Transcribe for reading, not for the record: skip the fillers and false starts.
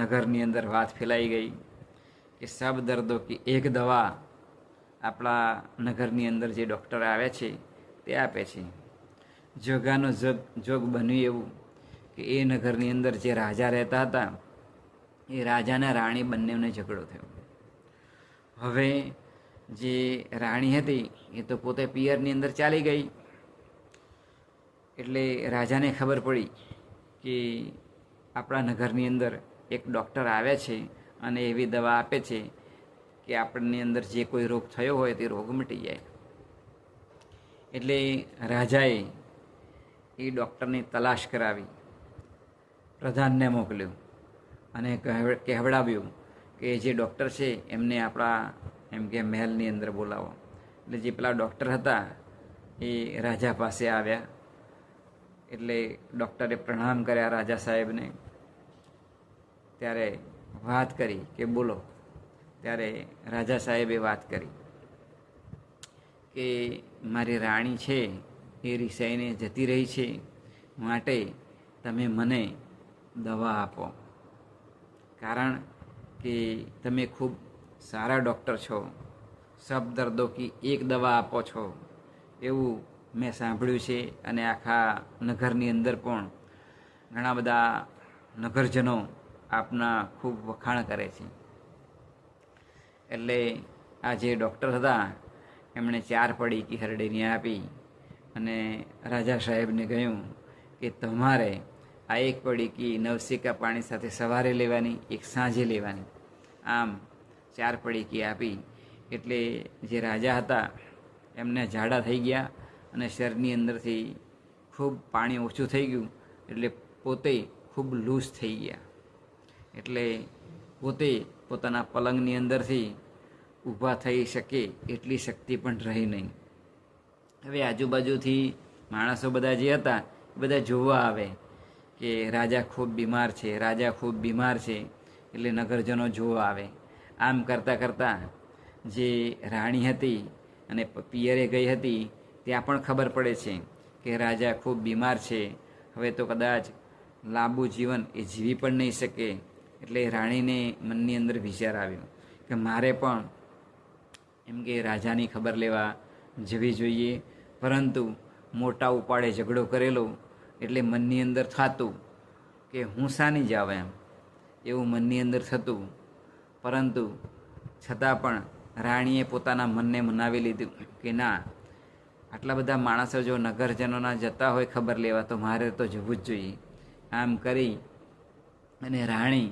નગરની અંદર વાત ફેલાઈ ગઈ કે સબ દર્દો કી એક દવા આપણા નગરની અંદર જે ડૉક્ટર આવે છે તે આપે છે. જોગાનો જોગ બન્યું એવું કે એ નગરની અંદર જે રાજા રહેતા હતા એ રાજાના રાણી બંનેને ઝઘડો થયો. હવે જે રાણી હતી એ તો પોતે પિયરની અંદર ચાલી ગઈ. એટલે રાજાને ખબર પડી કે આપણા નગરની અંદર એક ડૉક્ટર આવે છે અને એવી દવા આપે છે કે આપણની અંદર જે કોઈ રોગ થયો હોય તે રોગ મટી જાય. એટલે રાજાએ એ ડૉક્ટરની તલાશ કરાવી, પ્રધાનને મોકલ્યો અને કહેવડાવ્યું કે જે ડૉક્ટર છે એમને આપણા એમ કે મહેલની અંદર બોલાવો. એટલે જે પેલા ડૉક્ટર હતા એ રાજા પાસે આવ્યા. એટલે ડૉક્ટરે પ્રણામ કર્યા રાજા સાહેબને. ત્યારે વાત કરી કે બોલો. ત્યારે રાજા સાહેબે વાત કરી કે મારી રાણી છે એ રિસાઈને જતી રહી છે, માટે તમે મને દવા આપો. કારણ કે તમે ખૂબ સારા ડૉક્ટર છો, સબ દર્દો કી એક દવા આપો છો એવું મેં સાંભળ્યું છે. અને આખા નગરની અંદર પણ ઘણા બધા નગરજનો આપના ખૂબ વખાણ કરે છે. એટલે આ જે ડૉક્ટર હતા એમણે 4 પડીકી હરડેની આપી અને રાજા સાહેબને કહ્યું કે તમારે આ 1 પડીકી નવશેકા પાણી સાથે સવારે લેવાની, 1 સાંજે લેવાની. આમ 4 પડીકી આપી. એટલે જે રાજા હતા એમને ઝાડા થઈ ગયા અને શરીરની અંદરથી ખૂબ પાણી ઓછું થઈ ગયું. એટલે પોતે ખૂબ લૂઝ થઈ ગયા. એટલે પોતે પોતાના પલંગની અંદરથી ઊભા થઈ શકે એટલી શક્તિ પણ રહી નહીં. હવે આજુબાજુથી માણસો બધા જે હતા એ બધા જોવા આવે કે રાજા ખૂબ બીમાર છે, રાજા ખૂબ બીમાર છે. એટલે નગરજનો જોવા આવે. આમ કરતાં કરતાં જે રાણી હતી અને પિયરે ગઈ હતી ત્યાં પણ ખબર પડે છે કે રાજા ખૂબ બીમાર છે, હવે તો કદાચ લાંબુ જીવન એ જીવી પણ નહીં શકે. એટલે રાણીને મનની અંદર વિચાર આવ્યો કે મારે પણ એમ કે રાજાની ખબર લેવા જવી જોઈએ. પરંતુ મોટા ઉપાડે ઝઘડો કરેલો એટલે મનની અંદર થતું કે હું શાની જાવ એમ, એવું મનની અંદર થતું. પરંતુ છતાં પણ રાણીએ પોતાના મનને મનાવી લીધું કે ના, આટલા બધા માણસો જો નગરજનોના જતા હોય ખબર લેવા તો મારે તો જવું જ જોઈએ. આમ કરી અને રાણી